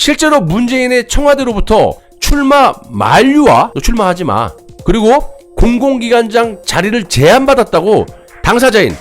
실제로 문재인의 청와대로부터 출마 만류와 너 출마하지 마, 그리고 공공기관장 자리를 제안받았다고 당사자인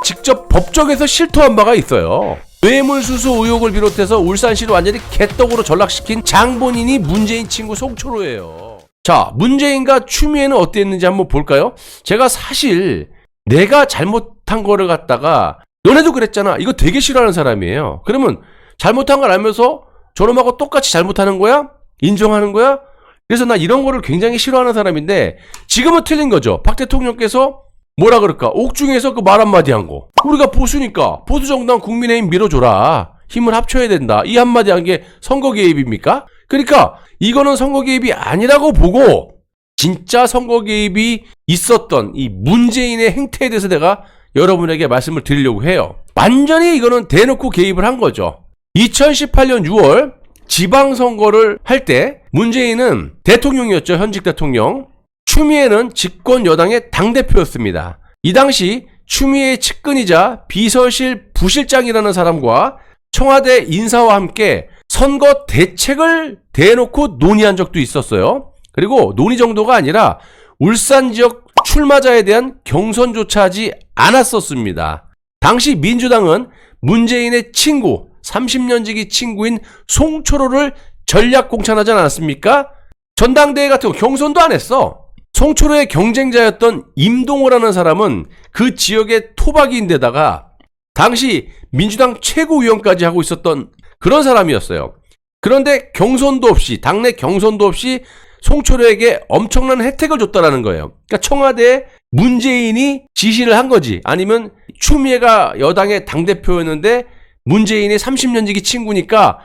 직접 법정에서 실토한 바가 있어요. 뇌물수수 의혹을 비롯해서 울산시를 완전히 개떡으로 전락시킨 장본인이 문재인 친구 송철호예요. 자, 문재인과 추미애는 어땠는지 한번 볼까요? 제가 사실 내가 잘못한 거를 갖다가 너네도 그랬잖아, 이거 되게 싫어하는 사람이에요. 그러면 잘못한 걸 알면서 저놈하고 똑같이 잘못하는 거야? 인정하는 거야? 그래서 나 이런 거를 굉장히 싫어하는 사람인데, 지금은 틀린 거죠. 박 대통령께서 뭐라 그럴까? 옥중에서 그 말 한마디 한 거. 우리가 보수니까 보수정당 국민의힘 밀어줘라, 힘을 합쳐야 된다, 이 한마디 한 게 선거 개입입니까? 그러니까 이거는 선거 개입이 아니라고 보고, 진짜 선거 개입이 있었던 이 문재인의 행태에 대해서 내가 여러분에게 말씀을 드리려고 해요. 완전히 이거는 대놓고 개입을 한 거죠. 2018년 6월 지방선거를 할 때 문재인은 대통령이었죠. 현직 대통령. 추미애는 집권 여당의 당대표였습니다. 이 당시 추미애의 측근이자 비서실 부실장이라는 사람과 청와대 인사와 함께 선거 대책을 대놓고 논의한 적도 있었어요. 그리고 논의 정도가 아니라 울산 지역 출마자에 대한 경선조차 하지 않았었습니다. 당시 민주당은 문재인의 친구, 30년 지기 친구인 송철호를 전략 공천하지 않았습니까? 전당대회 같은 거 경선도 안 했어. 송철호의 경쟁자였던 임동호라는 사람은 그 지역의 토박이인데다가 당시 민주당 최고위원까지 하고 있었던 그런 사람이었어요. 그런데 경선도 없이, 당내 경선도 없이 송철호에게 엄청난 혜택을 줬다라는 거예요. 그러니까 청와대에 문재인이 지시를 한 거지, 아니면 추미애가 여당의 당대표였는데 문재인이 30년 지기 친구니까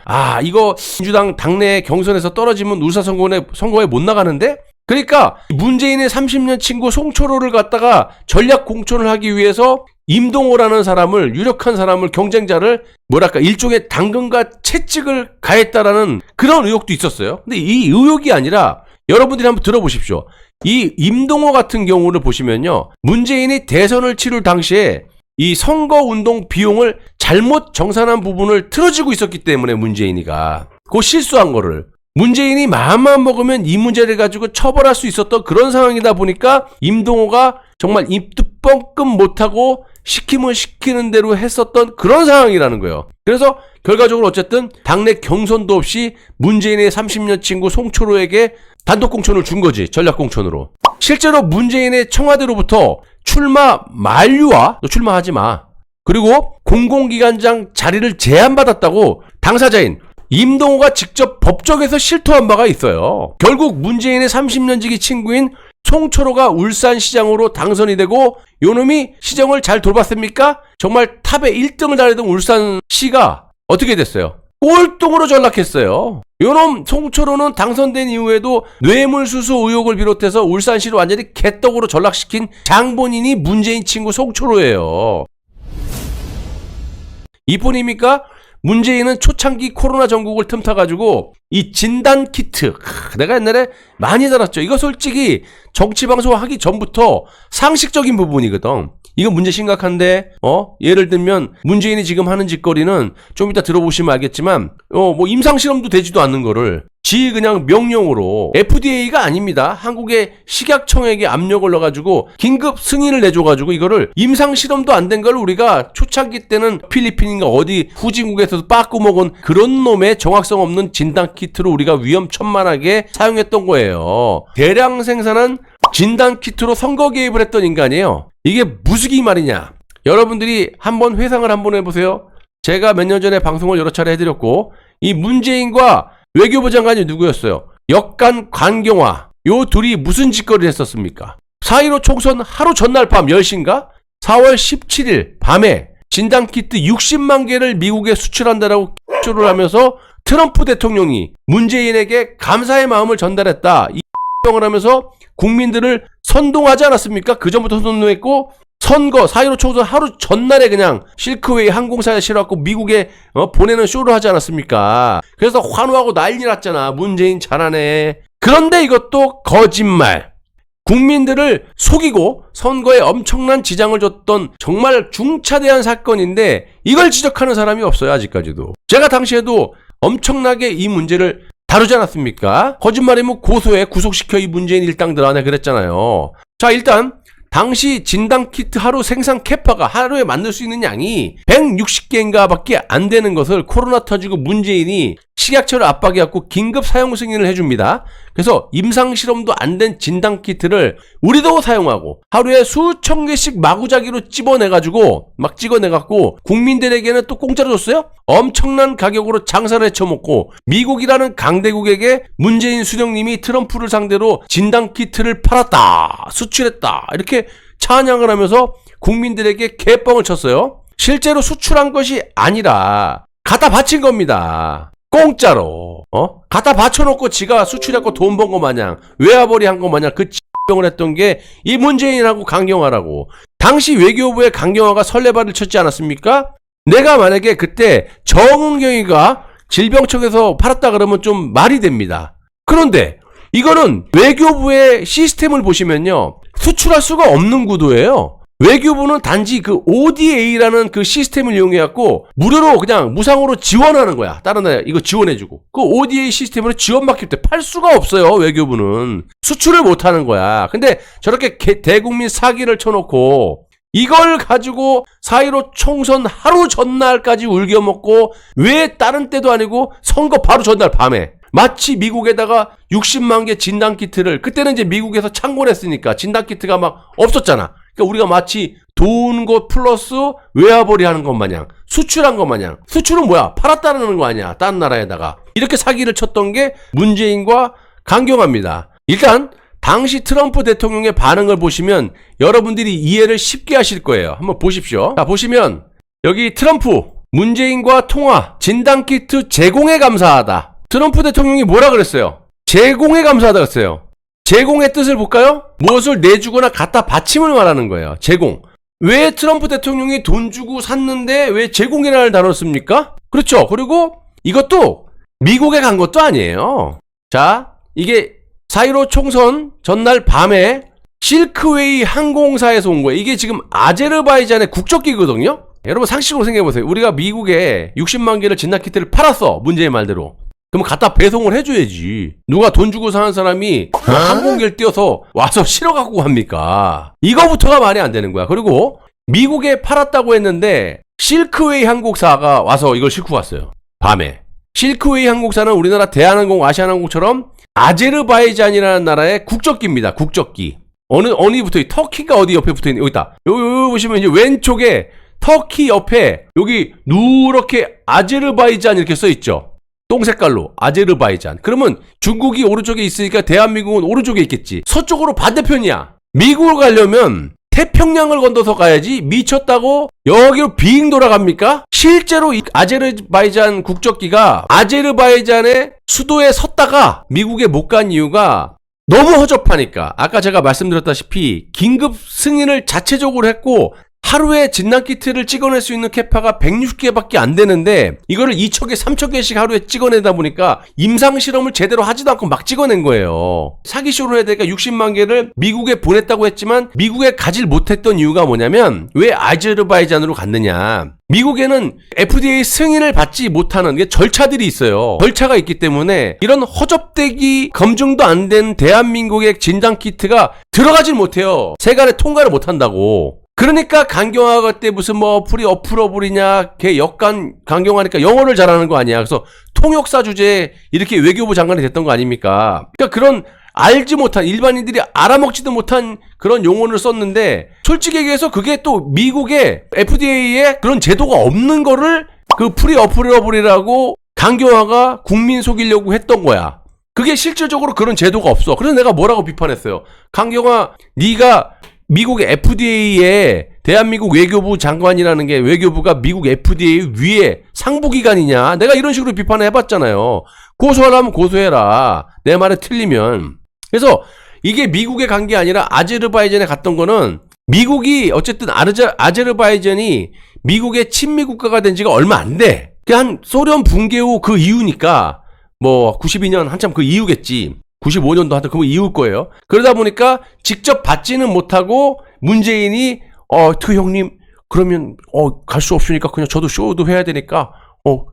이거 민주당 당내 경선에서 떨어지면 울산 선거에 못 나가는데? 그러니까 문재인의 30년 친구 송철호를 갖다가 전략 공천을 하기 위해서 임동호라는 사람을, 유력한 사람을, 경쟁자를 뭐랄까 일종의 당근과 채찍을 가했다라는 그런 의혹도 있었어요. 근데 이 의혹이 아니라 여러분들이 한번 들어보십시오. 이 임동호 같은 경우를 보시면요, 문재인이 대선을 치를 당시에 이 선거운동 비용을 잘못 정산한 부분을 틀어지고 있었기 때문에 문재인이가 그 실수한 거를 문재인이 마음만 먹으면 이 문제를 가지고 처벌할 수 있었던 그런 상황이다 보니까 임동호가 정말 입도 뻥끗 못하고 시키면 시키는 대로 했었던 그런 상황이라는 거예요. 그래서 결과적으로 어쨌든 당내 경선도 없이 문재인의 30년 친구 송철호에게 단독 공천을 준 거지, 전략 공천으로. 실제로 문재인의 청와대로부터 출마 만류와 너 출마하지 마, 그리고 공공기관장 자리를 제안받았다고 당사자인 임동호가 직접 법정에서 실토한 바가 있어요. 결국 문재인의 30년 지기 친구인 송철호가 울산시장으로 당선이 되고 요놈이 시정을 잘 돌봤습니까? 정말 탑에 1등을 달리던 울산시가 어떻게 됐어요? 꼴등으로 전락했어요. 요놈 송철호는 당선된 이후에도 뇌물수수 의혹을 비롯해서 울산시를 완전히 개떡으로 전락시킨 장본인이 문재인 친구 송철호예요. 이뿐입니까? 문재인은 초창기 코로나 전국을 틈타가지고 이 진단키트, 내가 옛날에 많이 달았죠. 이거 솔직히 정치방송 하기 전부터 상식적인 부분이거든. 이거 문제 심각한데, 예를 들면 문재인이 지금 하는 짓거리는 좀 이따 들어보시면 알겠지만, 뭐 임상실험도 되지도 않는 거를 지 그냥 명령으로, FDA가 아닙니다. 한국의 식약청에게 압력을 넣어가지고 긴급 승인을 내줘가지고 이거를 임상실험도 안 된 걸 우리가 초창기 때는 필리핀인가 어디 후진국에서도 빠꾸 먹은 그런 놈의 정확성 없는 진단키트로 우리가 위험천만하게 사용했던 거예요. 대량 생산한 진단키트로 선거 개입을 했던 인간이에요. 이게 무슨 말이냐? 여러분들이 한번 회상을 한번 해보세요. 제가 몇 년 전에 방송을 여러 차례 해드렸고, 이 문재인과 외교부 장관이 누구였어요? 역관 관경화, 요 둘이 무슨 짓거리를 했었습니까? 4.15 총선 하루 전날 밤 10시인가? 4월 17일 밤에 진단키트 60만 개를 미국에 수출한다라고 X를 하면서 트럼프 대통령이 문재인에게 감사의 마음을 전달했다, 이 X을 하면서 국민들을 선동하지 않았습니까? 그 전부터 선동했고, 선거 4.15 총선 하루 전날에 그냥 실크웨이 항공사에 실어갖고 미국에 보내는 쇼를 하지 않았습니까? 그래서 환호하고 난리 났잖아. 문재인 잘하네. 그런데 이것도 거짓말. 국민들을 속이고 선거에 엄청난 지장을 줬던 정말 중차대한 사건인데 이걸 지적하는 사람이 없어요, 아직까지도. 제가 당시에도 엄청나게 이 문제를 다루지 않았습니까? 거짓말이면 고소해 구속시켜 이 문재인 일당들아, 내가 그랬잖아요. 자, 일단 당시 진단키트 하루 생산 캐파가 하루에 만들 수 있는 양이 160개인가 밖에 안 되는 것을 코로나 터지고 문재인이 식약처를 압박해갖고 긴급 사용 승인을 해줍니다. 그래서 임상실험도 안 된 진단키트를 우리도 사용하고 하루에 수천 개씩 마구자기로 막 찍어내갖고 국민들에게는 또 공짜로 줬어요? 엄청난 가격으로 장사를 해쳐먹고 미국이라는 강대국에게 문재인 수령님이 트럼프를 상대로 진단키트를 팔았다, 수출했다, 이렇게 찬양을 하면서 국민들에게 개뻥을 쳤어요. 실제로 수출한 것이 아니라 갖다 바친 겁니다. 공짜로. 갖다 바쳐놓고 지가 수출했고 돈 번 거 마냥 외화벌이 한 거 마냥 그 X병을 했던 게 이 문재인하고 강경화라고. 당시 외교부의 강경화가 설레발을 쳤지 않았습니까? 내가 만약에 그때 정은경이가 질병청에서 팔았다 그러면 좀 말이 됩니다. 그런데 이거는 외교부의 시스템을 보시면요, 수출할 수가 없는 구도예요. 외교부는 단지 그 ODA라는 그 시스템을 이용해갖고 무료로 그냥 무상으로 지원하는 거야. 다른 나라 이거 지원해주고. 그 ODA 시스템으로 지원받기 때문에 팔 수가 없어요. 외교부는. 수출을 못하는 거야. 근데 저렇게 대국민 사기를 쳐놓고 이걸 가지고 4.15 총선 하루 전날까지 울겨먹고, 왜 다른 때도 아니고 선거 바로 전날 밤에 마치 미국에다가 60만 개 진단키트를, 그때는 이제 미국에서 창궐했으니까 진단키트가 막 없었잖아. 그러니까 우리가 마치 돈 것 플러스 외화벌이 하는 것 마냥, 수출한 것 마냥. 수출은 뭐야? 팔았다는 거 아니야, 다른 나라에다가. 이렇게 사기를 쳤던 게 문재인과 강경화입니다. 일단 당시 트럼프 대통령의 반응을 보시면 여러분들이 이해를 쉽게 하실 거예요. 한번 보십시오. 자, 보시면 여기 트럼프, 문재인과 통화, 진단키트 제공에 감사하다. 트럼프 대통령이 뭐라 그랬어요? 제공에 감사하다 그랬어요. 제공의 뜻을 볼까요? 무엇을 내주거나 갖다 바침을 말하는 거예요. 제공. 왜 트럼프 대통령이 돈 주고 샀는데 왜 제공이라는 단어를 씁니까? 그렇죠. 그리고 이것도 미국에 간 것도 아니에요. 자, 이게 4.15 총선 전날 밤에 실크웨이 항공사에서 온 거예요. 이게 지금 아제르바이잔의 국적기거든요. 여러분 상식으로 생각해보세요. 우리가 미국에 60만 개를 진단키트를 팔았어, 문재인 말대로. 그럼 갖다 배송을 해줘야지. 누가 돈 주고 사는 사람이 항공기를 띄워서 와서 실어 갖고 갑니까? 이거부터가 말이 안 되는 거야. 그리고 미국에 팔았다고 했는데 실크웨이 항공사가 와서 이걸 싣고 갔어요, 밤에. 실크웨이 항공사는 우리나라 대한항공, 아시아나항공처럼 아제르바이잔이라는 나라의 국적기입니다. 국적기. 어디 붙어 있? 터키가 어디 옆에 붙어 있는? 여기 있다. 여기 보시면 이제 왼쪽에 터키 옆에 여기 누렇게 아제르바이잔 이렇게 써 있죠. 똥 색깔로 아제르바이잔. 그러면 중국이 오른쪽에 있으니까 대한민국은 오른쪽에 있겠지. 서쪽으로 반대편이야. 미국을 가려면 태평양을 건너서 가야지. 미쳤다고 여기로 빙 돌아갑니까? 실제로 이 아제르바이잔 국적기가 아제르바이잔의 수도에 섰다가 미국에 못 간 이유가 너무 허접하니까. 아까 제가 말씀드렸다시피 긴급 승인을 자체적으로 했고 하루에 진단키트를 찍어낼 수 있는 캐파가 160개밖에 안 되는데 이거를 2,000개, 3,000개씩 하루에 찍어내다 보니까 임상실험을 제대로 하지도 않고 막 찍어낸 거예요. 사기쇼를 해야 되니까 60만 개를 미국에 보냈다고 했지만 미국에 가질 못했던 이유가 뭐냐면 왜 아제르바이잔으로 갔느냐. 미국에는 FDA 승인을 받지 못하는 게 절차들이 있어요. 절차가 있기 때문에 이런 허접되기 검증도 안 된 대한민국의 진단키트가 들어가질 못해요. 세간에 통과를 못한다고. 그러니까 강경화가 때 무슨 뭐 어플이냐 걔 역간 강경화니까 영어를 잘하는 거 아니야. 그래서 통역사 주제에 이렇게 외교부 장관이 됐던 거 아닙니까? 그러니까 그런 알지 못한, 일반인들이 알아먹지도 못한 그런 용어를 썼는데 솔직히 얘기해서 그게 또 미국의 FDA에 그런 제도가 없는 거를 그 어플이라고 강경화가 국민 속이려고 했던 거야. 그게 실질적으로 그런 제도가 없어. 그래서 내가 뭐라고 비판했어요. 강경화, 네가 미국의 FDA에 대한민국 외교부 장관이라는 게 외교부가 미국 FDA 위에 상부기관이냐. 내가 이런 식으로 비판을 해봤잖아요. 고소하려면 고소해라. 내 말에 틀리면. 그래서 이게 미국에 간 게 아니라 아제르바이잔에 갔던 거는 미국이 어쨌든 아제르바이잔이 미국의 친미 국가가 된 지가 얼마 안 돼. 한 소련 붕괴 후 그 이후니까 뭐 92년 한참 그 이후겠지. 95년도 하여튼 그거 이후일 거예요. 그러다 보니까 직접 받지는 못하고 문재인이 형님 그러면 갈 수 없으니까 그냥 저도 쇼도 해야 되니까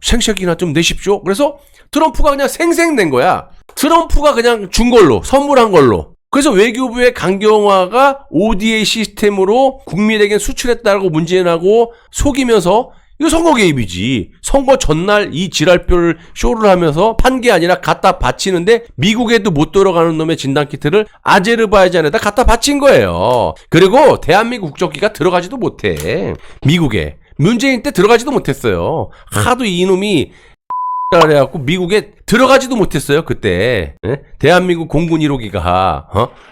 생색이나 좀 내십시오. 그래서 트럼프가 그냥 생색낸 거야. 트럼프가 그냥 준 걸로, 선물한 걸로. 그래서 외교부의 강경화가 ODA 시스템으로 국민에게 수출했다고 문제나고 속이면서 이거 선거 개입이지. 선거 전날 이 지랄표를 쇼를 하면서 판 게 아니라 갖다 바치는데 미국에도 못 들어가는 놈의 진단키트를 아제르바이잔에다 갖다 바친 거예요. 그리고 대한민국 국적기가 들어가지도 못해. 미국에. 문재인 때 들어가지도 못했어요. 하도 이놈이 그래갖고 미국에 들어가지도 못했어요. 그때 대한민국 공군 1호기가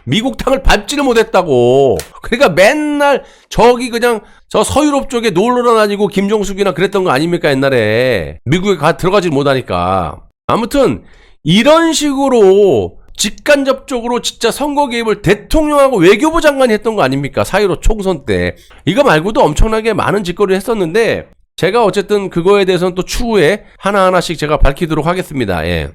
미국 땅을 밟지를 못했다고. 그러니까 맨날 저기 그냥 저 서유럽 쪽에 놀러 다니고 김정숙이나 그랬던 거 아닙니까 옛날에. 미국에 들어가지 못하니까. 아무튼 이런 식으로 직간접적으로 진짜 선거 개입을 대통령하고 외교부 장관이 했던 거 아닙니까? 4.15 총선 때. 이거 말고도 엄청나게 많은 짓거리를 했었는데 제가 어쨌든 그거에 대해서는 또 추후에 하나하나씩 제가 밝히도록 하겠습니다. 예.